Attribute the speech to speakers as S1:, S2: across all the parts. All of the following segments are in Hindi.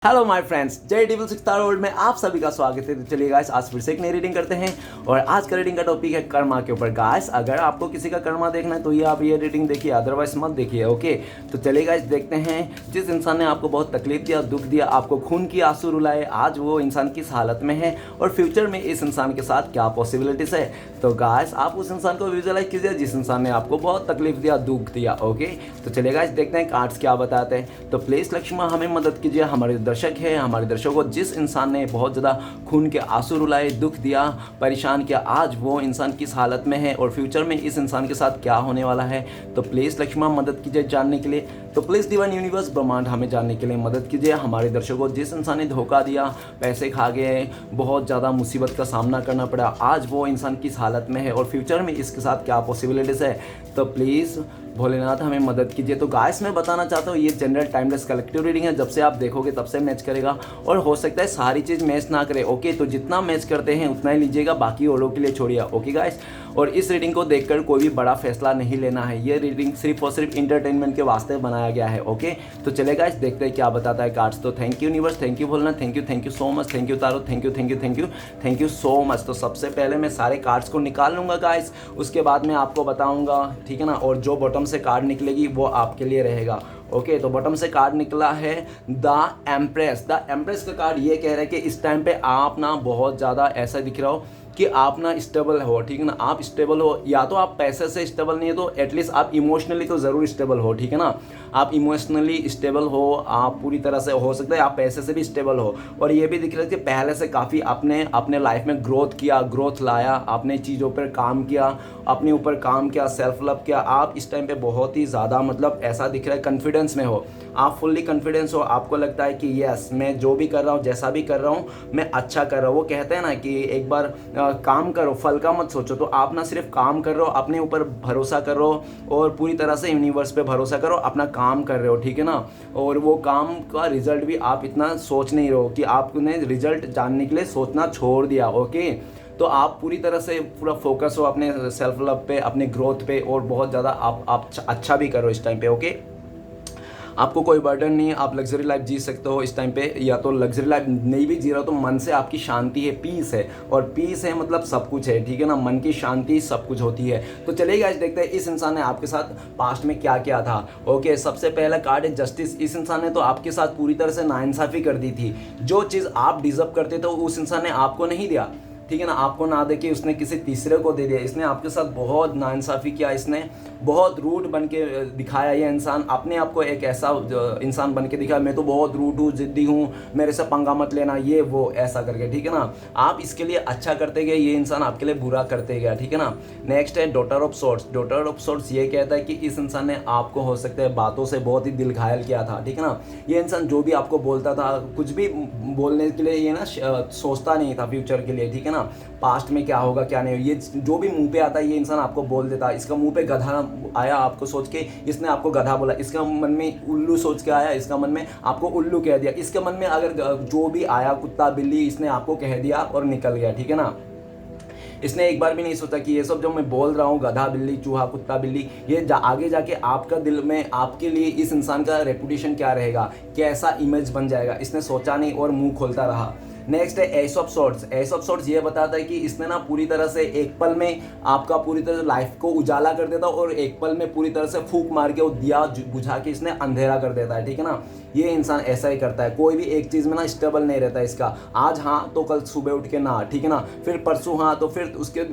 S1: हेलो माय फ्रेंड्स, जय डेविल सिक्सटार वर्ल्ड में आप सभी का स्वागत है। तो चलिए गाइस, आज फिर से एक नई रीडिंग करते हैं और आज का रीडिंग का टॉपिक है कर्मा के ऊपर। गाइस, अगर आपको किसी का कर्मा देखना है तो ये आप ये रीडिंग देखिए, अदरवाइज मत देखिए। ओके, तो चलिए गाइस देखते हैं। जिस इंसान ने आपको बहुत तकलीफ दिया, दुख दिया, आपको खून की आंसू रुलाए, आज वो इंसान किस हालत में है और फ्यूचर में इस इंसान के साथ क्या पॉसिबिलिटीज है। तो गाइस, आप उस इंसान को विजुअलाइज कीजिए जिस इंसान ने आपको बहुत तकलीफ दिया, दुख दिया। ओके, तो चलिए गाइस देखते हैं कार्ड्स क्या बताते हैं। तो प्लीज लक्ष्मण हमें मदद कीजिए, हमारे दर्शक है, हमारे दर्शकों, जिस इंसान ने बहुत ज़्यादा खून के आंसू रुलाए, दुख दिया, परेशान किया, आज वो इंसान किस हालत में है और फ्यूचर में इस इंसान के साथ क्या होने वाला है। तो प्लीज़ लक्ष्मण मदद कीजिए जानने के लिए। तो प्लीज़ डिवाइन यूनिवर्स ब्रह्मांड हमें जानने के लिए मदद कीजिए। हमारे दर्शकों, जिस इंसान ने धोखा दिया, पैसे खा गए, बहुत ज़्यादा मुसीबत का सामना करना पड़ा, आज वो इंसान किस हालत में है और फ्यूचर में इसके साथ क्या पॉसिबिलिटीज़ है। तो प्लीज़ भोलेनाथ हमें मदद कीजिए। तो गाइस, मैं बताना चाहता हूँ ये जनरल टाइमलेस कलेक्टिव रीडिंग है। जब से आप देखोगे तब से मैच करेगा और हो सकता है सारी चीज़ मैच ना करे। ओके, तो जितना मैच करते हैं उतना ही लीजिएगा, बाकी औरों के लिए छोड़िए। ओके गाइस, और इस रीडिंग को देखकर कोई भी बड़ा फैसला नहीं लेना है। ये रीडिंग सिर्फ और सिर्फ इंटरटेनमेंट के वास्ते बनाया गया है। ओके, तो चले गाइस देखते हैं क्या बताता है कार्ड्स। तो thank you universe, thank you Bholenath, thank you so much, thank you taro, thank you so much. तो सबसे पहले मैं सारे कार्ड्स को निकाल लूँगा गाइस, उसके बाद मैं आपको बताऊँगा, ठीक है ना। और जो बॉटम से कार्ड निकलेगी वो आपके लिए रहेगा। ओके, तो बॉटम से कार्ड निकला है द एम्प्रेस। द एम्प्रेस का कार्ड ये कह रहा है कि इस टाइम पे आप ना बहुत ज़्यादा ऐसा दिख रहा हो कि आप ना स्टेबल हो, ठीक है ना। आप स्टेबल हो, या तो आप पैसे से स्टेबल नहीं है तो एटलीस्ट आप इमोशनली तो ज़रूर स्टेबल हो, ठीक है ना। आप इमोशनली स्टेबल हो, आप पूरी तरह से, हो सकता है आप पैसे से भी स्टेबल हो। और ये भी दिख रहा है कि पहले से काफ़ी आपने अपने लाइफ में ग्रोथ किया, ग्रोथ लाया, आपने चीज़ों पर काम किया, अपने ऊपर काम किया, सेल्फ लव किया। आप इस टाइम पे बहुत ही ज़्यादा, मतलब ऐसा दिख रहा है कॉन्फिडेंस में हो, आप फुल्ली कॉन्फिडेंस हो। आपको लगता है कि यस, मैं जो भी कर रहा हूँ, जैसा भी कर रहा हूँ, मैं अच्छा कर रहा हूँ। वो कहते हैं ना कि एक बार काम करो, फल का मत सोचो। तो आप ना सिर्फ काम कर रहे हो, अपने ऊपर भरोसा कर रहे हो और पूरी तरह से यूनिवर्स पे भरोसा करो, अपना काम कर रहे हो, ठीक है ना। और वो काम का रिजल्ट भी आप इतना सोच नहीं रहे हो कि आपने रिजल्ट जानने के लिए सोचना छोड़ दिया। ओके, तो आप पूरी तरह से पूरा फोकस हो अपने सेल्फ लव पे, अपने ग्रोथ पे, और बहुत ज़्यादा आप अच्छा भी करो इस टाइम पे। ओके, आपको कोई बर्डन नहीं है, आप लग्जरी लाइफ जी सकते हो इस टाइम पे। या तो लग्जरी लाइफ नहीं भी जी रहा हो तो मन से आपकी शांति है, पीस है। और पीस है मतलब सब कुछ है, ठीक है ना। मन की शांति सब कुछ होती है। तो चलिए गाइस देखते हैं इस इंसान ने आपके साथ पास्ट में क्या किया था। ओके, सबसे पहला कार्ड है जस्टिस। इस इंसान ने तो आपके साथ पूरी तरह से नाइंसाफ़ी कर दी थी। जो चीज़ आप डिजर्व करते थे उस इंसान ने आपको नहीं दिया, ठीक है ना। आपको ना दे के उसने किसी तीसरे को दे दिया। इसने आपके साथ बहुत नाइंसाफ़ी किया, इसने बहुत रूड बन के दिखाया। ये इंसान अपने आप को एक ऐसा इंसान बन के दिखाया, मैं तो बहुत रूड हूँ, ज़िद्दी हूँ, मेरे से पंगा मत लेना, ये वो ऐसा करके, ठीक है ना। आप इसके लिए अच्छा करते गए, ये इंसान आपके लिए बुरा करते गया, ठीक है ना। नेक्स्ट है daughter of swords. Daughter of swords ये कहता है कि इस इंसान ने आपको हो सकता है बातों से बहुत ही दिल घायल किया था, ठीक है ना। ये इंसान जो भी आपको बोलता था, कुछ भी बोलने के लिए ये ना सोचता नहीं था फ्यूचर के लिए, ठीक है ना। पास्ट में क्या होगा क्या नहीं, ये जो भी मुंह पे आता है ये इंसान आपको बोल देता है। इसका मुंह पे गधा आया आपको सोच के, इसने आपको गधा बोला। इसका मन में उल्लू सोच के आया, इसका मन में आपको उल्लू कह दिया। इसके मन में अगर जो भी आया, कुत्ता बिल्ली, इसने आपको कह दिया और निकल गया, ठीक है ना। इसने एक बार भी नहीं सोचा कि ये सब जो मैं बोल रहा हूँ, गधा बिल्ली, चूहा, कुत्ता बिल्ली, ये आगे जाके आपका दिल में आपके लिए इस इंसान का रेपुटेशन क्या रहेगा, कैसा इमेज बन जाएगा। इसने सोचा नहीं और मुंह खोलता रहा। नेक्स्ट है ace of swords. S of swords ये बताता है कि इसने ना पूरी तरह से एक पल में आपका पूरी तरह से लाइफ को उजाला कर देता और एक पल में पूरी तरह से फूंक मार के वो दिया बुझा के इसने अंधेरा कर देता है, ठीक है ना। ये इंसान ऐसा ही करता है, कोई भी एक चीज़ में ना स्टेबल नहीं रहता इसका। आज हाँ तो कल सुबह उठ के ना, ठीक है ना। फिर परसों हाँ तो फिर उसके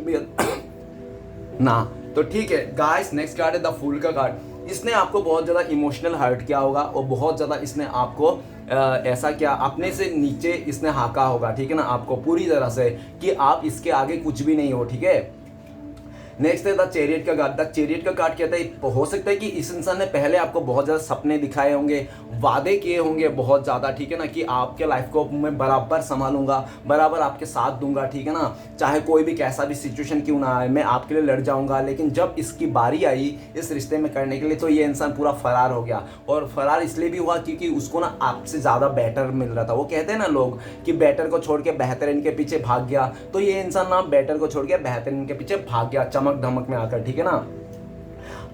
S1: ना, तो ठीक है गाइस। नेक्स्ट कार्ड है द फूल का कार्ड। इसने आपको बहुत ज़्यादा इमोशनल हर्ट किया होगा और बहुत ज़्यादा इसने आपको ऐसा क्या अपने से नीचे इसने हाका होगा, ठीक है ना, आपको पूरी तरह से कि आप इसके आगे कुछ भी नहीं हो, ठीक है। नेक्स्ट है द चैरियट का कार्ड। द चैरियट का कार्ड कहता है हो सकता है कि इस इंसान ने पहले आपको बहुत ज़्यादा सपने दिखाए होंगे, वादे किए होंगे बहुत ज़्यादा, ठीक है ना, कि आपके लाइफ को मैं बराबर संभालूंगा, बराबर आपके साथ दूंगा, ठीक है ना। चाहे कोई भी कैसा भी सिचुएशन क्यों ना आए, मैं आपके लिए लड़ जाऊंगा। लेकिन जब इसकी बारी आई इस रिश्ते में करने के लिए तो ये इंसान पूरा फरार हो गया। और फरार इसलिए भी हुआ क्योंकि उसको ना आपसे ज़्यादा बेटर मिल रहा था। वो कहते हैं ना लोग कि बेटर को छोड़ के बेहतरीन के पीछे भाग गया, तो ये इंसान ना बेटर को छोड़ के बेहतरीन के पीछे भाग गया, चमक धमक में आकर, ठीक है ना।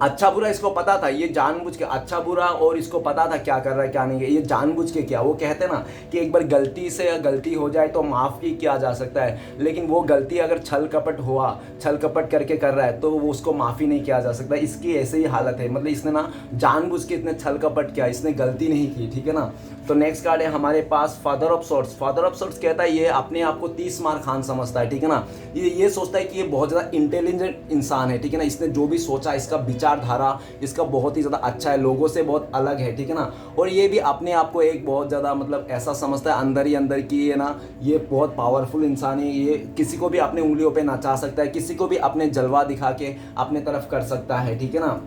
S1: अच्छा बुरा इसको पता था, ये जानबूझ के अच्छा बुरा, और इसको पता था क्या कर रहा है क्या नहीं है, ये जानबूझ के किया। वो कहते हैं ना कि एक बार गलती से गलती हो जाए तो माफ़ भी किया जा सकता है, लेकिन वो गलती अगर छल कपट करके कर रहा है तो वो उसको माफ़ी नहीं किया जा सकता। इसकी ऐसे ही हालत है, मतलब इसने ना जानबूझ के इतने छल कपट किया, इसने गलती नहीं की, ठीक है ना। तो नेक्स्ट कार्ड है हमारे पास father of swords. Father of swords कहता है ये अपने आप को 30 मार खान समझता है, ठीक है ना। ये सोचता है कि ये बहुत ज़्यादा इंटेलिजेंट इंसान है, ठीक है ना। इसने जो भी सोचा, इसका विचारधारा इसका बहुत ही ज़्यादा अच्छा है, लोगों से बहुत अलग है, ठीक है ना। और ये भी अपने आप को एक बहुत ज़्यादा मतलब ऐसा समझता है अंदर ही अंदर कि ये ना ये बहुत पावरफुल इंसान है, ये किसी को भी अपने उंगलियों पे नचा सकता है, किसी को भी अपने जलवा दिखा के अपने तरफ कर सकता है, ठीक है ना।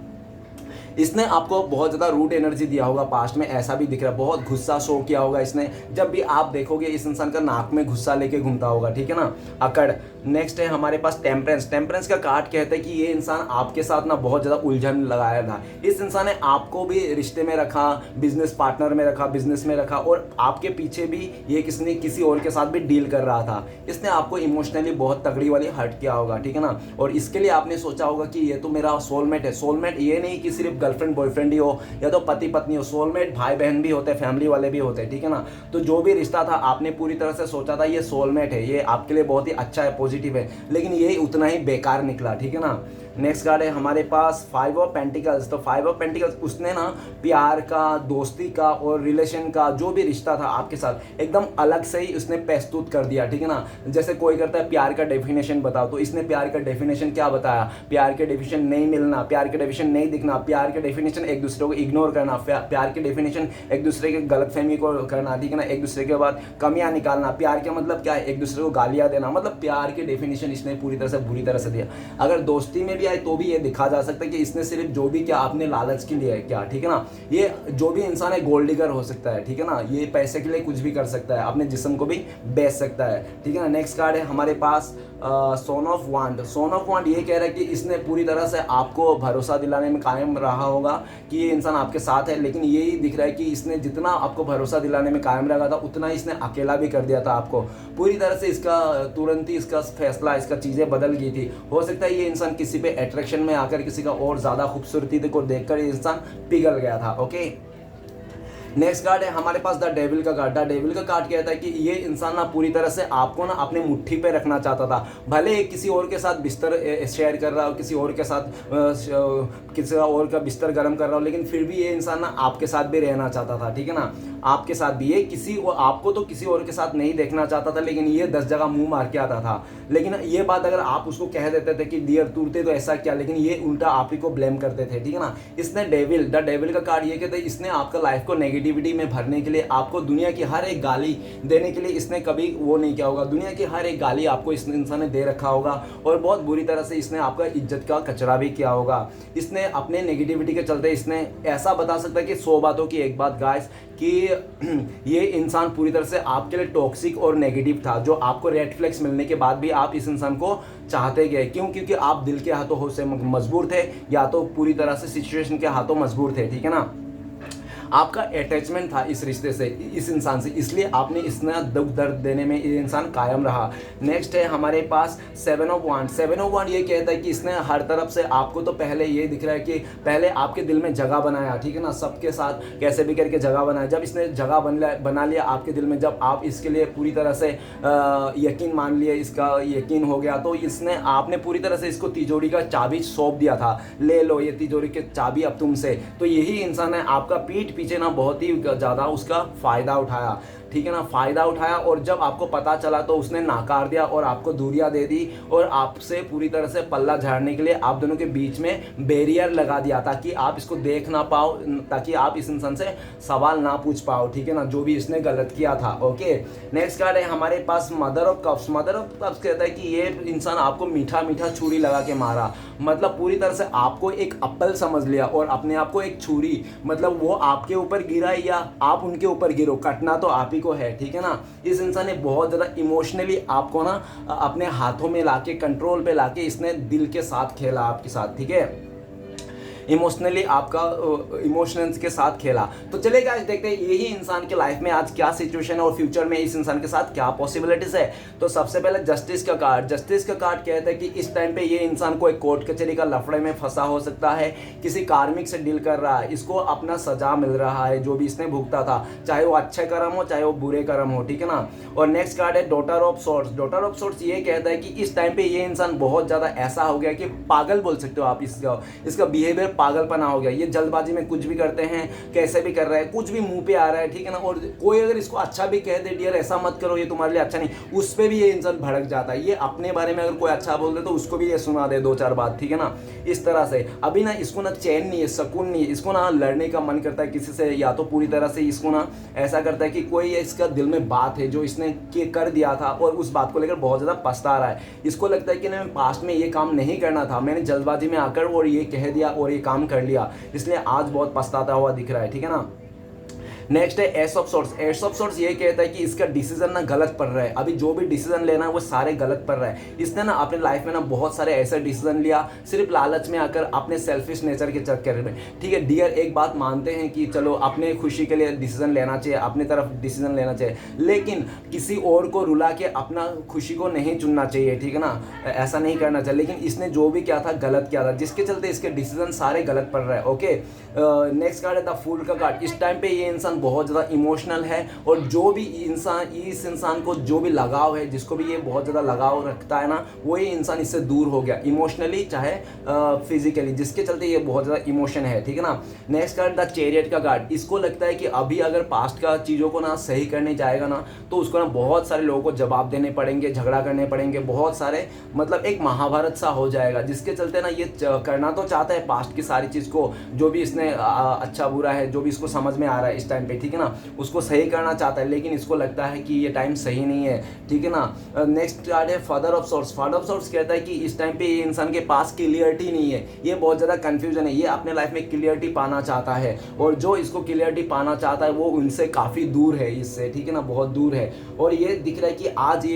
S1: इसने आपको बहुत ज़्यादा रूट एनर्जी दिया होगा पास्ट में, ऐसा भी दिख रहा है। बहुत गुस्सा शो किया होगा इसने, जब भी आप देखोगे इस इंसान का नाक में गुस्सा लेके घूमता होगा, ठीक है ना। अकड़। नेक्स्ट है हमारे पास टेम्परेंस। टेम्परेंस का कार्ड कहता है कि ये इंसान आपके साथ ना बहुत ज़्यादा उलझन लगाया था। इस इंसान ने आपको भी रिश्ते में रखा, बिजनेस पार्टनर में रखा, बिजनेस में रखा, और आपके पीछे भी ये किसी और के साथ भी डील कर रहा था। इसने आपको इमोशनली बहुत तगड़ी वाली हर्ट किया होगा, ठीक है ना। और इसके लिए आपने सोचा होगा कि ये तो मेरा सोलमेट है। सोलमेट ये नहीं कि सिर्फ गर्लफ्रेंड बॉयफ्रेंड ही हो या तो पति पत्नी हो, सोलमेट भाई बहन भी होते हैं, फैमिली वाले भी होते हैं, ठीक है ना। तो जो भी रिश्ता था आपने पूरी तरह से सोचा था ये सोलमेट है, ये आपके लिए बहुत ही अच्छा है, पॉजिटिव है, लेकिन ये उतना ही बेकार निकला, ठीक है ना। नेक्स्ट कार्ड है हमारे पास 5 ऑफ पेंटिकल्स। तो 5 ऑफ पेंटिकल्स उसने ना प्यार का, दोस्ती का और रिलेशन का जो भी रिश्ता था आपके साथ एकदम अलग से ही उसने प्रस्तुत कर दिया, ठीक है ना। जैसे कोई करता है प्यार का डेफिनेशन बताओ, तो इसने प्यार का डेफिनेशन क्या बताया, प्यार के डेफिनेशन नहीं मिलना, प्यार के डेफिनेशन नहीं दिखना, प्यार के डेफिनेशन एक दूसरे को इग्नोर करना, प्यार के डेफिनेशन एक दूसरे के गलतफहमी को करना, ठीक है ना, एक दूसरे के बाद कमियां निकालना। प्यार का मतलब क्या है, एक दूसरे को गालियां देना, मतलब प्यार के डेफिनेशन इसने पूरी तरह से बुरी तरह से दिया। अगर दोस्ती में भी आए तो भी ये दिखा जा सकता है कि इसने सिर्फ जो भी क्या आपने लालच के लिए है क्या, ठीक है ना। ये जो भी इंसान है गोल्ड डिगर हो सकता है, ठीक है ना। ये पैसे के लिए कुछ भी कर सकता है, अपने जिस्म को भी बेच सकता है, ठीक है ना। नेक्स्ट कार्ड है हमारे पास सोन ऑफ वांड। सोन ऑफ वांड ये कह रहा है कि इसने पूरी तरह से आपको भरोसा दिलाने में कायम रहा होगा कि ये इंसान आपके साथ है, लेकिन यही दिख रहा है कि इसने जितना आपको भरोसा दिलाने में कायम रखा था उतना ही इसने अकेला भी कर दिया था आपको। पूरी तरह से इसका तुरंत ही इसका फैसला, इसका चीज़ें बदल गई थी। हो सकता है ये इंसान किसी पे अट्रैक्शन में आकर किसी का और ज़्यादा खूबसूरती को देखकर ये इंसान पिघल गया था, ओके। नेक्स्ट कार्ड है हमारे पास द डेविल का कार्ड। द डेविल का कार्ड कहता है कि ये इंसान ना पूरी तरह से आपको ना अपने मुट्ठी पे रखना चाहता था। भले ही किसी और के साथ बिस्तर शेयर कर रहा हो, किसी और के साथ किसी और का बिस्तर गर्म कर रहा हो, लेकिन फिर भी ये इंसान ना आपके साथ भी रहना चाहता था, ठीक है ना। आपके साथ भी ये किसी और, आपको तो किसी और के साथ नहीं देखना चाहता था, लेकिन ये 10 जगह मुंह मार के आता था। लेकिन ये बात अगर आप उसको कह देते थे कि डियर तूते तो ऐसा क्या, लेकिन ये उल्टा आप ही को ब्लेम करते थे, ठीक है ना। इसने द डेविल का कार्ड ये कहते हैं इसने आपका लाइफ को नेगेटिविटी में भरने के लिए, आपको दुनिया की हर एक गाली देने के लिए इसने कभी वो नहीं किया होगा। दुनिया की हर एक गाली आपको इस इंसान ने दे रखा होगा और बहुत बुरी तरह से इसने आपका इज्जत का कचरा भी किया होगा। इसने अपने नेगेटिविटी के चलते इसने ऐसा बता सकता है कि 100 बातों की एक बात गाइस, कि ये इंसान पूरी तरह से आपके लिए टॉक्सिक और नेगेटिव था, जो आपको रेड फ्लैग्स मिलने के बाद भी आप इस इंसान को चाहते गए। क्यों? क्योंकि आप दिल के हाथों से मजबूर थे या तो पूरी तरह से सिचुएशन के हाथों मजबूर थे, ठीक है ना। आपका अटैचमेंट था इस रिश्ते से, इस इंसान से, इसलिए आपने इतना दुख दर्द देने में ये इंसान कायम रहा। नेक्स्ट है हमारे पास 7 ऑफ वांड। 7 ऑफ वांड ये कहता है कि इसने हर तरफ से आपको, तो पहले ये दिख रहा है कि पहले आपके दिल में जगह बनाया, ठीक है ना, सबके साथ कैसे भी करके जगह बनाया। जब इसने जगह बना लिया आपके दिल में, जब आप इसके लिए पूरी तरह से यकीन मान लिए, इसका यकीन हो गया, तो इसने आपने पूरी तरह से इसको तिजोरी का चाबी सौंप दिया था, ले लो ये तिजोरी की चाबी अब तुमसे। तो यही इंसान है आपका पीठ पीछे ना बहुत ही ज़्यादा उसका फ़ायदा उठाया, ठीक है ना, फ़ायदा उठाया। और जब आपको पता चला तो उसने नाकार दिया और आपको दूरियां दे दी और आपसे पूरी तरह से पल्ला झाड़ने के लिए आप दोनों के बीच में बैरियर लगा दिया, ताकि आप इसको देख ना पाओ, ताकि आप इस इंसान से सवाल ना पूछ पाओ, ठीक है ना, जो भी इसने गलत किया था, ओके। नेक्स्ट कार्ड है हमारे पास mother of cups. Mother of cups कहता है कि ये इंसान आपको मीठा मीठा छुरी लगा के मारा, मतलब पूरी तरह से आपको एक एप्पल समझ लिया और अपने आप को एक छुरी, मतलब वो आपके ऊपर गिरा या आप उनके ऊपर गिरो, कटना तो आप ही को है, ठीक है ना। इस इंसान ने बहुत ज़्यादा इमोशनली आपको ना अपने हाथों में लाके, कंट्रोल पे लाके इसने दिल के साथ खेला आपके साथ, ठीक है। इमोशनली आपका इमोशंस के साथ खेला। तो चलिए गाइस देखते हैं यही इंसान के लाइफ में आज क्या सिचुएशन है और फ्यूचर में इस इंसान के साथ क्या पॉसिबिलिटीज है। तो सबसे पहले जस्टिस का कार्ड कहता है कि इस टाइम पे ये इंसान को एक कोर्ट कचहरी का लफड़े में फंसा हो सकता है, किसी कार्मिक से डील कर रहा है, इसको अपना सजा मिल रहा है जो भी इसने भुगता था, चाहे वो अच्छे कर्म हो चाहे वो बुरे कर्म हो, ठीक है ना। और नेक्स्ट कार्ड है डॉटर ऑफ सोर्ट्स ये कहता है कि इस टाइम पे ये इंसान बहुत ज्यादा ऐसा हो गया कि पागल बोल सकते हो आप, इसका बिहेवियर पागलपना हो गया। ये जल्दबाजी में कुछ भी करते हैं, कैसे भी कर रहा है, कुछ भी मुंह पे आ रहा है, ठीक है ना। और कोई अगर इसको अच्छा भी कह दे डियर ऐसा मत करो ये तुम्हारे लिए अच्छा नहीं, उस पर भी ये इंसान भड़क जाता है। ये अपने बारे में अगर कोई अच्छा बोल दे तो उसको भी ये सुना दे 2-4 बात, ठीक है ना। इस तरह से अभी ना इसको ना चैन नहीं है, सुकून नहीं है, इसको ना लड़ने का मन करता है किसी से, या तो पूरी तरह से इसको ना ऐसा करता है कि कोई इसका दिल में बात है जो इसने कर दिया था और उस बात को लेकर बहुत ज़्यादा पछता रहा है। इसको लगता है कि मैं पास्ट में ये काम नहीं करना था, मैंने जल्दबाजी में आकर और ये कह दिया और ये काम कर लिया, इसलिए आज बहुत पछताता हुआ दिख रहा है, ठीक है ना। नेक्स्ट है एस ऑफ सोर्ट्स ये कहता है कि इसका डिसीजन ना गलत पड़ रहा है, अभी जो भी डिसीजन लेना है वो सारे गलत पड़ रहा है। इसने ना अपने लाइफ में ना बहुत सारे ऐसे डिसीजन लिया सिर्फ लालच में आकर, अपने सेल्फिश नेचर के चक्कर में, ठीक है डियर। एक बात मानते हैं कि चलो अपने खुशी के लिए डिसीजन लेना चाहिए, अपनी तरफ डिसीजन लेना चाहिए, लेकिन किसी और को रुला के अपना खुशी को नहीं चुनना चाहिए, ठीक है ना, ऐसा नहीं करना चाहिए। लेकिन इसने जो भी किया था गलत किया था, जिसके चलते इसके डिसीजन सारे गलत पड़ रहे हैं। ओके, नेक्स्ट कार्ड है द फूल का कार्ड। इस टाइम पे ये इंसान बहुत ज़्यादा इमोशनल है और जो भी इंसान इस इंसान को जो भी लगाव है, जिसको भी ये बहुत ज़्यादा लगाव रखता है ना, वो ये इंसान इससे दूर हो गया इमोशनली चाहे फिजिकली, जिसके चलते ये बहुत ज़्यादा इमोशन है, ठीक है ना। नेक्स्ट कार्ड द चैरियट का कार्ड। इसको लगता है कि अभी अगर पास्ट का चीज़ों को ना सही करने जाएगा ना तो उसको ना बहुत सारे लोगों को जवाब देने पड़ेंगे, झगड़ा करने पड़ेंगे, बहुत सारे मतलब एक महाभारत सा हो जाएगा, जिसके चलते ना ये करना तो चाहता है पास्ट की सारी चीज़ को, जो भी इसने अच्छा बुरा है, जो भी इसको समझ में आ रहा है इस टाइम पे, ठीक है ना, उसको सही करना चाहता है, लेकिन इसको लगता है कि ये टाइम सही नहीं है, ठीक है ना। नेक्स्ट कार्ड है फादर ऑफ सोर्ट्स कहता है कि इस टाइम पे ये इंसान के पास क्लियरिटी नहीं है, ये बहुत ज़्यादा कंफ्यूजन है, ये अपने लाइफ में क्लियरिटी पाना चाहता है और जो इसको क्लियरिटी पाना चाहता है वो उनसे काफ़ी दूर है, इससे, ठीक है ना, बहुत दूर है। और ये दिख रहा है कि आज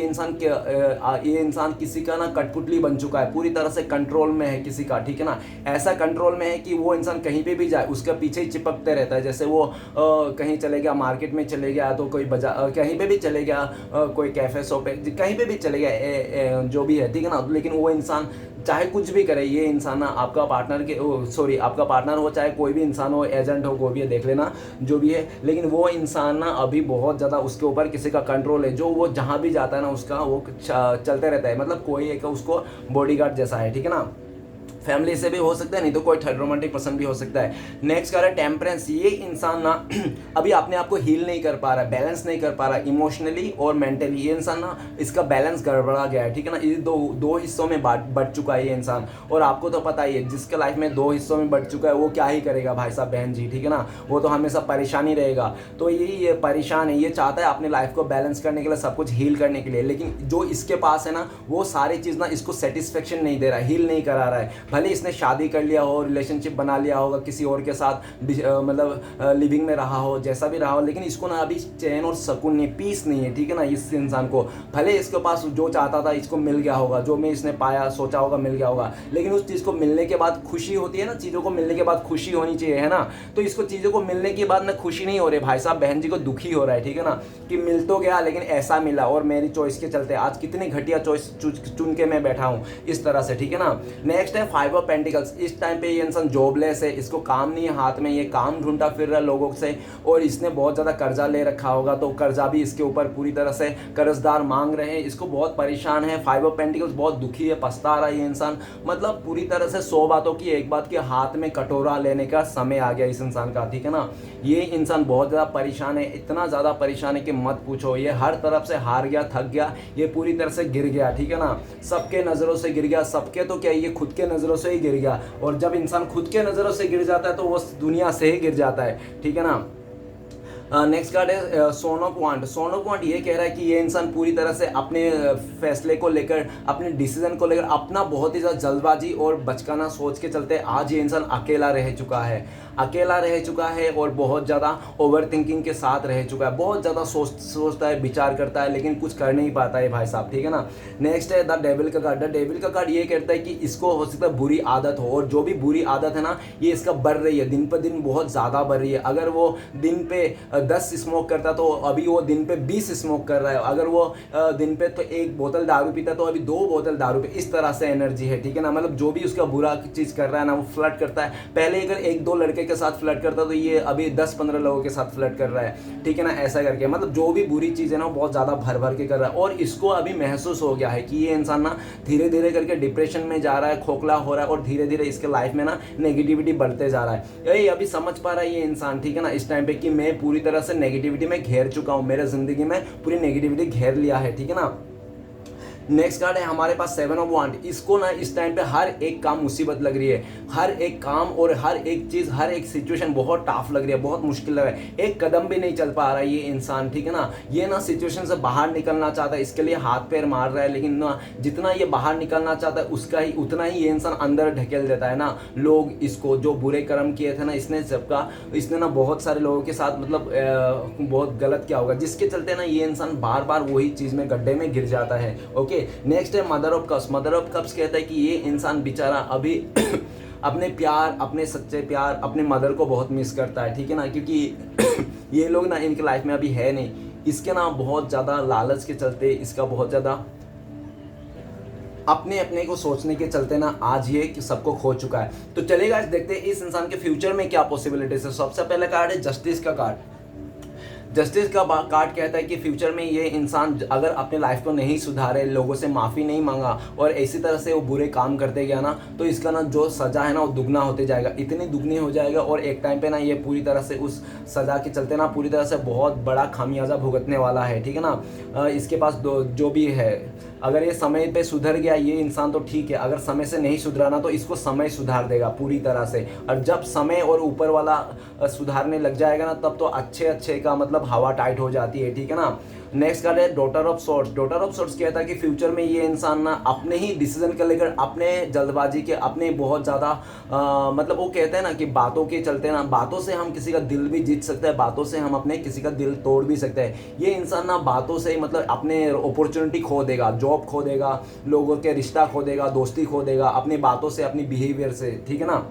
S1: ये इंसान किसी का ना कठपुतली बन चुका है, पूरी तरह से कंट्रोल में है किसी का, ठीक है ना। ऐसा कंट्रोल में है कि वो इंसान कहीं पे भी जाए उसके पीछे ही चिपकते रहता है, जैसे वो कहीं चले गया, मार्केट में चले गया तो कोई बाजार कहीं पे भी चले गया, कोई कैफे शॉप पे कहीं पे भी चले गया, जो भी है, ठीक है ना। लेकिन वो इंसान चाहे कुछ भी करे, ये इंसान ना आपका पार्टनर हो चाहे कोई भी इंसान हो, एजेंट हो, कोई भी है, देख लेना जो भी है, लेकिन वो इंसान ना अभी बहुत ज़्यादा उसके ऊपर किसी का कंट्रोल है, जो वो जहाँ भी जाता है ना उसका वो चलते रहता है, मतलब कोई एक उसको बॉडीगार्ड जैसा है, ठीक है ना। फैमिली से भी हो सकता है, नहीं तो कोई थर्ड रोमांटिक पर्सन भी हो सकता है। नेक्स्ट कार्ड है टेम्परेंस। ये इंसान ना अभी अपने आप को हील नहीं कर पा रहा है, बैलेंस नहीं कर पा रहा है इमोशनली और मेंटली। ये इंसान ना इसका बैलेंस गड़बड़ा गया है, ठीक है ना। ये दो हिस्सों में बट चुका है ये इंसान, और आपको तो पता ही है जिसके लाइफ में 2 हिस्सों में बट चुका है वो क्या ही करेगा भाई साहब बहन जी, ठीक है ना, वो तो हमेशा परेशान ही रहेगा। तो ये परेशान है, ये चाहता है अपने लाइफ को बैलेंस करने के लिए, सब कुछ हील करने के लिए, लेकिन जो इसके पास है ना वो सारी चीज़ ना इसको सेटिस्फेक्शन नहीं दे रहा है, हील नहीं करा रहा है। भले इसने शादी कर लिया हो, रिलेशनशिप बना लिया होगा किसी और के साथ, मतलब लिविंग में रहा हो, जैसा भी रहा हो, लेकिन इसको ना अभी चैन और सुकून नहीं, पीस नहीं है, ठीक है ना। इस इंसान को भले इसके पास जो चाहता था इसको मिल गया होगा, जो मैं इसने पाया सोचा होगा मिल गया होगा, लेकिन उस चीज़ को मिलने के बाद खुशी होती है ना, चीज़ों को मिलने के बाद खुशी होनी चाहिए, है ना। तो इसको चीज़ों को मिलने के बाद ना खुशी नहीं हो रही, भाई साहब बहन जी को दुखी हो रहा है, ठीक है ना, कि मिल तो गया लेकिन ऐसा मिला और मेरी चॉइस के चलते आज कितनी घटिया चॉइस चुन के मैं बैठा हूँ, इस तरह से, ठीक है ना। नेक्स्ट है 5 ऑफ पेंटिकल्स। इस टाइम पे ये इंसान जॉबलेस है, इसको काम नहीं है हाथ में, ये काम ढूंढता फिर रहा लोगों से, और इसने बहुत ज़्यादा कर्जा ले रखा होगा, तो कर्जा भी इसके ऊपर पूरी तरह से कर्जदार मांग रहे हैं, इसको बहुत परेशान है। 5 ऑफ पेंटिकल्स बहुत दुखी है, पछता रहा है ये इंसान, मतलब पूरी तरह से 100 बातों की एक बात के हाथ में कटोरा लेने का समय आ गया इस इंसान का, ठीक है ना। ये इंसान बहुत ज़्यादा परेशान है, इतना ज़्यादा परेशान है कि मत पूछो। ये हर तरफ से हार गया, थक गया, ये पूरी तरह से गिर गया, ठीक है ना। सबके नज़रों से गिर गया, सबके तो क्या, ये खुद के नज़रों से ही गिर गया, और जब इंसान खुद के नज़रों से गिर जाता है तो वो दुनिया से ही गिर जाता है, ठीक है ना। नेक्स्ट कार्ड है सोन ऑफ वांट। ये कह रहा है कि ये इंसान पूरी तरह से अपने फैसले को लेकर, अपने डिसीजन को लेकर अपना बहुत ही ज़्यादा जल्दबाजी और बचकाना सोच के चलते आज ये इंसान अकेला रह चुका है। अकेला रह चुका है और बहुत ज़्यादा ओवर थिंकिंग के साथ रह चुका है, बहुत ज़्यादा सोचता है, विचार करता है, लेकिन कुछ कर नहीं पाता है भाई साहब, ठीक है ना। नेक्स्ट है द डेविल का कार्ड। द डेविल का कार्ड ये कहता है कि इसको हो सकता है बुरी आदत हो, और जो भी बुरी आदत है ना ये इसका बढ़ रही है, दिन पर दिन बहुत ज़्यादा बढ़ रही है। अगर वो दिन पे 10 स्मोक करता तो अभी वो दिन पे 20 स्मोक कर रहा है। अगर वो दिन पे तो 1 बोतल दारू पीता तो अभी 2 बोतल दारू पे, इस तरह से एनर्जी है, ठीक है ना। मतलब जो भी उसका बुरा चीज़ कर रहा है ना, वो फ्लर्ट करता है। पहले अगर 1-2 लड़के के साथ फ्लर्ट करता तो ये अभी 10-15 लोगों के साथ फ्लर्ट कर रहा है, ठीक है ना। ऐसा करके मतलब जो भी बुरी चीज़ है ना वो बहुत ज़्यादा भर भर के कर रहा है, और इसको अभी महसूस हो गया है कि ये इंसान ना धीरे धीरे करके डिप्रेशन में जा रहा है, खोखला हो रहा है, और धीरे धीरे इसके लाइफ में ना नेगेटिविटी बढ़ते जा रहा है। यही अभी समझ पा रहा है ये इंसान, ठीक है ना, इस टाइम पे कि मैं पूरी तरह से नेगेटिविटी में घेर चुका हूँ, मेरे जिंदगी में पूरी नेगेटिविटी घेर लिया है, ठीक है ना। नेक्स्ट कार्ड है हमारे पास 7 ऑफ वांड। इसको ना इस टाइम पे हर एक काम मुसीबत लग रही है, हर एक काम और हर एक चीज़, हर एक सिचुएशन बहुत टफ लग रही है, बहुत मुश्किल लग रहा है, एक कदम भी नहीं चल पा रहा है ये इंसान, ठीक है ना। ये ना सिचुएशन से बाहर निकलना चाहता है, इसके लिए हाथ पैर मार रहा है, लेकिन ना जितना ये बाहर निकलना चाहता है उसका ही उतना ही ये इंसान अंदर ढकेल देता है ना। लोग इसको जो बुरे कर्म किए थे ना इसने ना बहुत सारे लोगों के साथ मतलब बहुत गलत क्या होगा, जिसके चलते ना ये इंसान बार बार वही चीज़ में गड्ढे में गिर जाता है। ओके, नेक्स्ट है mother of cups. Mother of cups कहता है कि ये इंसान बेचारा अभी अपने प्यार, अपने सच्चे प्यार, अपने मदर को बहुत मिस करता है, ठीक है ना, क्योंकि ये लोग ना इनके लाइफ में अभी है नहीं। इसके ना बहुत ज़्यादा लालच के चलते, इसका बहुत ज़्यादा अपने अपने को सोचने के चलते ना आज ये कि सबको खो चुका है। तो चलेगा देखते हैं इस इंसान के फ्यूचर में क्या पॉसिबिलिटीज है। सबसे पहला कार्ड है जस्टिस का कार्ड। जस्टिस का कार्ड कहता है कि फ्यूचर में ये इंसान अगर अपने लाइफ को नहीं सुधारे, लोगों से माफ़ी नहीं मांगा और इसी तरह से वो बुरे काम करते गया ना, तो इसका ना जो सज़ा है ना वो दुगना होते जाएगा, इतनी दुगनी हो जाएगा, और एक टाइम पे ना ये पूरी तरह से उस सज़ा के चलते ना पूरी तरह से बहुत बड़ा खामियाजा भुगतने वाला है, ठीक है ना। इसके पास जो भी है, अगर ये समय पे सुधर गया ये इंसान तो ठीक है, अगर समय से नहीं सुधरा ना तो इसको समय सुधार देगा पूरी तरह से। और जब समय और ऊपर वाला सुधारने लग जाएगा ना तब तो अच्छे अच्छे का मतलब हवा टाइट हो जाती है, ठीक है ना। नेक्स्ट कार्ड है daughter of swords. Daughter of swords कहता है कि फ्यूचर में ये इंसान ना अपने ही डिसीजन को लेकर, अपने जल्दबाजी के, अपने बहुत ज़्यादा मतलब वो कहते हैं ना कि बातों के चलते ना, बातों से हम किसी का दिल भी जीत सकते हैं, बातों से हम अपने किसी का दिल तोड़ भी सकते हैं। ये इंसान ना बातों से मतलब अपने अपॉर्चुनिटी खो देगा, जॉब खो देगा, लोगों के रिश्ता खो देगा, दोस्ती खो देगा, अपनी बातों से, अपनी बिहेवियर से, ठीक है ना।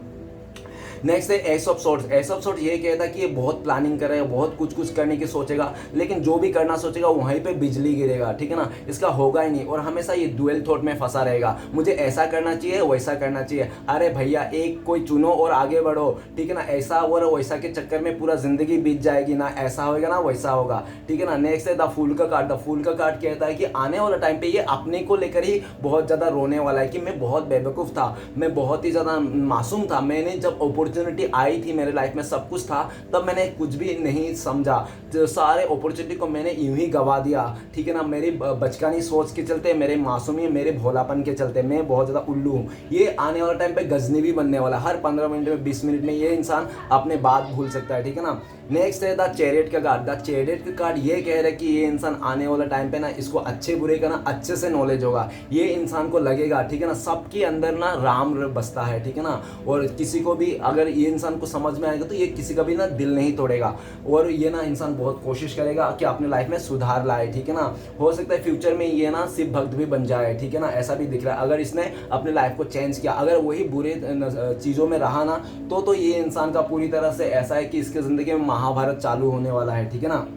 S1: नेक्स्ट है ace of swords. Ace of swords ये कहता है कि ये बहुत प्लानिंग करेगा, बहुत कुछ करने की सोचेगा, लेकिन जो भी करना सोचेगा वहीं पे बिजली गिरेगा, ठीक है ना, इसका होगा ही नहीं, और हमेशा ये डुअल थॉट में फंसा रहेगा, मुझे ऐसा करना चाहिए, वैसा करना चाहिए। अरे भैया एक कोई चुनो और आगे बढ़ो, ठीक है ना, ऐसा और वैसा के चक्कर में पूरा जिंदगी बीत जाएगी, ना ऐसा होगा ना वैसा होगा, ठीक है ना। नेक्स्ट है द फूल का कार्ड। द फूल का कार्ड कहता है कि आने वाला टाइम पे ये अपने को लेकर ही बहुत ज़्यादा रोने वाला है कि मैं बहुत बेवकूफ़ था, मैं बहुत ही ज़्यादा मासूम था, मैंने जब अपॉर्चुनिटी आई थी मेरे लाइफ में, सब कुछ था, तब मैंने कुछ भी नहीं समझा, जो सारे अपॉर्चुनिटी को मैंने यूं ही गवा दिया, ठीक है ना। मेरी बचकानी सोच के चलते, मेरे मासूमी, मेरे भोलापन के चलते मैं बहुत ज़्यादा उल्लू हूँ। ये आने वाला टाइम पे गजनी भी बनने वाला, हर 15 मिनट में, 20 मिनट में ये इंसान अपने बात भूल सकता है, ठीक है ना। नेक्स्ट है द चैरियट का कार्ड। द चैरियट का कार्ड ये कह रहा है कि ये इंसान आने वाला टाइम पे ना इसको अच्छे बुरे का ना अच्छे से नॉलेज होगा, ये इंसान को लगेगा, ठीक है ना, सबके अंदर ना राम बसता है, ठीक है ना, और किसी को भी अगर ये इंसान को समझ में आएगा तो ये किसी का भी ना दिल नहीं तोड़ेगा, और ये ना इंसान बहुत कोशिश करेगा कि अपने लाइफ में सुधार लाए, ठीक है ना। हो सकता है फ्यूचर में ये ना शिव भक्त भी बन जाए, ठीक है ना, ऐसा भी दिख रहा है अगर इसने अपने लाइफ को चेंज किया। अगर वही बुरे चीज़ों में रहा ना तो ये इंसान का पूरी तरह से ऐसा है कि इसके ज़िंदगी में महाभारत चालू होने वाला है, ठीक है ना।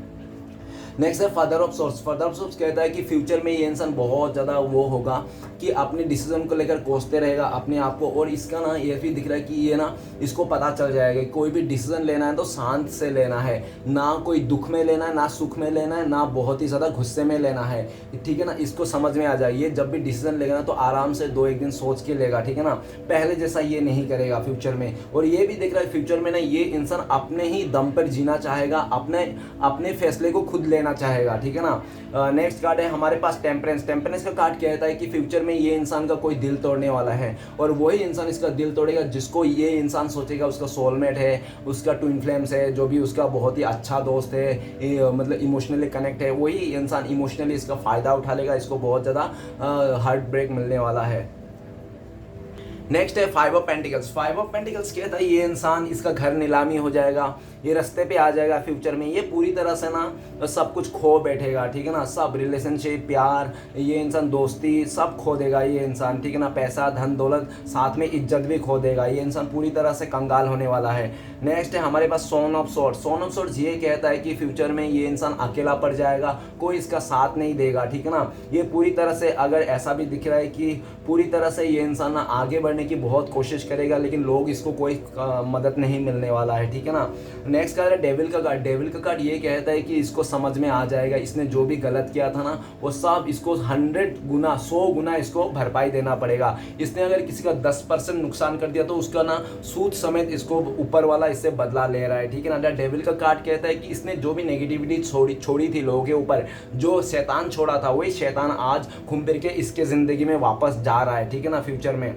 S1: नेक्स्ट है father of source. Father of source कहता है कि फ्यूचर में ये इंसान बहुत ज़्यादा वो होगा कि अपने डिसीजन को लेकर कोसते रहेगा अपने आप को, और इसका ना ये भी दिख रहा है कि ये ना इसको पता चल जाएगा कि कोई भी डिसीजन लेना है तो शांत से लेना है, ना कोई दुख में लेना है, ना सुख में लेना है, ना बहुत ही ज़्यादा गुस्से में लेना है, ठीक है ना। इसको समझ में आ जाए, ये जब भी डिसीजन लेगा ना तो आराम से 2-1 दिन सोच के लेगा, ठीक है ना, पहले जैसा ये नहीं करेगा फ्यूचर में। और ये भी दिख रहा है फ्यूचर में ना ये इंसान अपने ही दम पर जीना चाहेगा, अपने फैसले को खुद लेना चाहेगा, ठीक है ना। नेक्स्ट कार्ड है हमारे पास टेम्परेंस। टेम्परेंस का कार्ड कहता है कि फ्यूचर में ये इंसान का कोई दिल तोड़ने वाला है, और वही इंसान इसका दिल तोड़ेगा जिसको ये इंसान सोचेगा उसका सोलमेट है, उसका ट्विन फ्लेम्स है, जो भी उसका बहुत ही अच्छा दोस्त है, मतलब इमोशनली कनेक्ट है, वही इंसान इमोशनली इसका फ़ायदा उठा लेगा, इसको बहुत ज़्यादा हार्ट ब्रेक मिलने वाला है। नेक्स्ट है 5 ऑफ पेंटिकल्स। 5 ऑफ पेंटिकल्स कहता है ये इंसान, इसका घर नीलामी हो जाएगा, ये रास्ते पे आ जाएगा फ्यूचर में, ये पूरी तरह से ना सब कुछ खो बैठेगा, ठीक है ना, सब रिलेशनशिप, प्यार, ये इंसान दोस्ती सब खो देगा ये इंसान, ठीक है ना, पैसा, धन दौलत, साथ में इज्जत भी खो देगा, ये इंसान पूरी तरह से कंगाल होने वाला है। नेक्स्ट है हमारे पास son of swords. Son of swords ये कहता है कि फ्यूचर में ये इंसान अकेला पड़ जाएगा, कोई इसका साथ नहीं देगा, ठीक है ना, ये पूरी तरह से, अगर ऐसा भी दिख रहा है कि पूरी तरह से ये इंसान ना आगे बढ़ने की बहुत कोशिश करेगा, लेकिन लोग इसको कोई मदद नहीं मिलने वाला है, ठीक है ना। नेक्स्ट कार्ड है डेविल का कार्ड। डेविल का कार्ड ये कहता है कि इसको समझ में आ जाएगा, इसने जो भी गलत किया था ना वो सब इसको 100 गुना 100 गुना इसको भरपाई देना पड़ेगा। इसने अगर किसी का 10% नुकसान कर दिया तो उसका ना सूद समेत इसको ऊपर वाला इससे बदला ले रहा है, ठीक है ना। डेविल का कार्ड कहता है कि इसने जो भी नेगेटिविटी छोड़ी थी लोगों के ऊपर, जो शैतान छोड़ा था, वही शैतान आज घूम फिर के इसके ज़िंदगी में वापस जा रहा है, ठीक है ना, फ्यूचर में,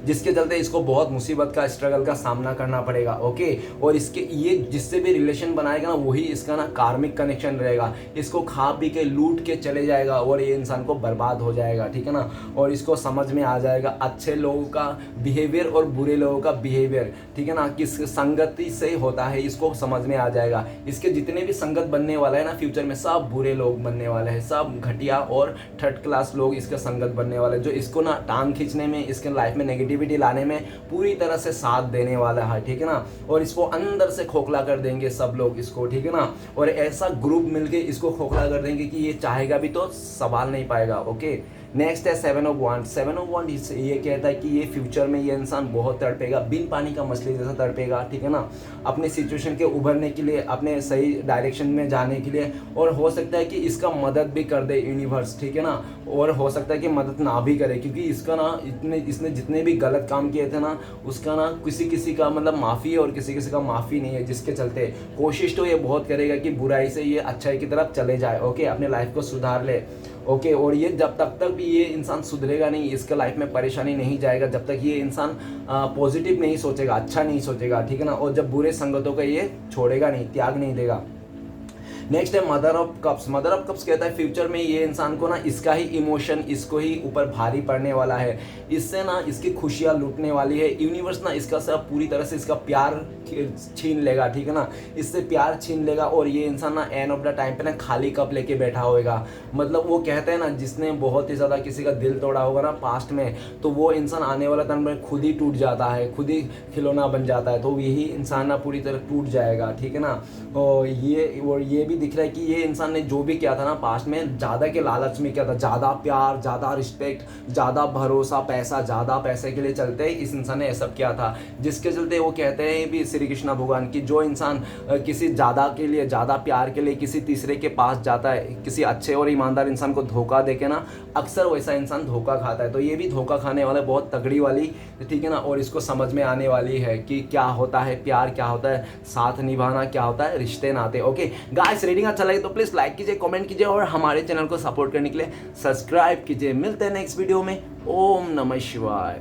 S1: जिसके चलते इसको बहुत मुसीबत का, स्ट्रगल का सामना करना पड़ेगा। ओके, और इसके ये जिससे भी रिलेशन बनाएगा ना वही इसका ना कार्मिक कनेक्शन रहेगा, इसको खा पी के लूट के चले जाएगा और ये इंसान को बर्बाद हो जाएगा, ठीक है ना। और इसको समझ में आ जाएगा अच्छे लोगों का बिहेवियर और बुरे लोगों का बिहेवियर, ठीक है ना, किस संगति से होता है इसको समझ में आ जाएगा। इसके जितने भी संगत बनने वाला है ना फ्यूचर में, सब बुरे लोग बनने वाले हैं, सब घटिया और थर्ड क्लास लोग इसका संगत बनने वाले हैं, जो इसको ना टांग खींचने में, इसके लाइफ में नेगेटिविटी लाने में पूरी तरह से साथ देने वाला है, ठीक है ना। और इसको अंदर से खोखला कर देंगे सब लोग इसको, ठीक है ना, और ऐसा ग्रुप मिलके इसको खोखला कर देंगे कि ये चाहेगा भी तो संभाल नहीं पाएगा। ओके, नेक्स्ट है 7 ऑफ वांड। 7 ऑफ वांड ये कहता है कि ये फ्यूचर में ये इंसान बहुत तड़पेगा, बिन पानी का मछली जैसा तड़पेगा, ठीक है ना, अपने सिचुएशन के उभरने के लिए, अपने सही डायरेक्शन में जाने के लिए। और हो सकता है कि इसका मदद भी कर दे यूनिवर्स, ठीक है ना, और हो सकता है कि मदद ना भी करे, क्योंकि इसका ना इसने जितने भी गलत काम किए थे ना उसका ना किसी का मतलब माफ़ी है और किसी का माफ़ी नहीं है, जिसके चलते कोशिश तो ये बहुत करेगा कि बुराई से ये अच्छाई की तरफ चले जाए। ओके, अपने लाइफ को सुधार ले। ओके, और ये जब तक भी ये इंसान सुधरेगा नहीं, इसका लाइफ में परेशानी नहीं जाएगा, जब तक ये इंसान पॉजिटिव नहीं सोचेगा, अच्छा नहीं सोचेगा, ठीक है ना, और जब बुरे संगतों का ये छोड़ेगा नहीं, त्याग नहीं देगा। नेक्स्ट है mother of cups. Mother of cups कहता है फ्यूचर में ये इंसान को ना इसका ही इमोशन इसको ही ऊपर भारी पड़ने वाला है, इससे ना इसकी खुशियाँ लूटने वाली है यूनिवर्स, ना इसका सब पूरी तरह से इसका प्यार छीन लेगा, ठीक है ना, इससे प्यार छीन लेगा। और ये इंसान ना एंड ऑफ द टाइम पे ना खाली कप लेके बैठा होएगा। मतलब वो कहते हैं ना, जिसने बहुत ही ज़्यादा किसी का दिल तोड़ा होगा ना पास्ट में, तो वो इंसान आने वाला टाइम में खुद ही टूट जाता है, खुद ही खिलौना बन जाता है, तो यही इंसान ना पूरी तरह टूट जाएगा, ठीक है ना। और ये भी दिख रहा है कि ये इंसान ने जो भी किया था ना पास्ट में, ज़्यादा के लालच में किया था, ज़्यादा प्यार, ज़्यादा रिस्पेक्ट, ज़्यादा भरोसा, पैसा, ज़्यादा पैसे के लिए चलते इस इंसान ने ऐसा किया था, जिसके चलते वो कहते हैं भी श्री कृष्ण भगवान की, जो इंसान किसी ज़्यादा के लिए, ज़्यादा प्यार के लिए किसी तीसरे के पास जाता है, किसी अच्छे और ईमानदार इंसान को धोखा दे के ना, अक्सर वैसा इंसान धोखा खाता है। तो ये भी धोखा खाने वाला बहुत तगड़ी वाली, ठीक है ना, और इसको समझ में आने वाली है कि क्या होता है प्यार, क्या होता है साथ निभाना, क्या होता है रिश्ते नाते। ओके गाइस, रीडिंग अच्छा लगे तो प्लीज़ लाइक कीजिए, कमेंट कीजिए और हमारे चैनल को सपोर्ट करने के लिए सब्सक्राइब कीजिए। मिलते हैं नेक्स्ट वीडियो में। ओम नमः शिवाय।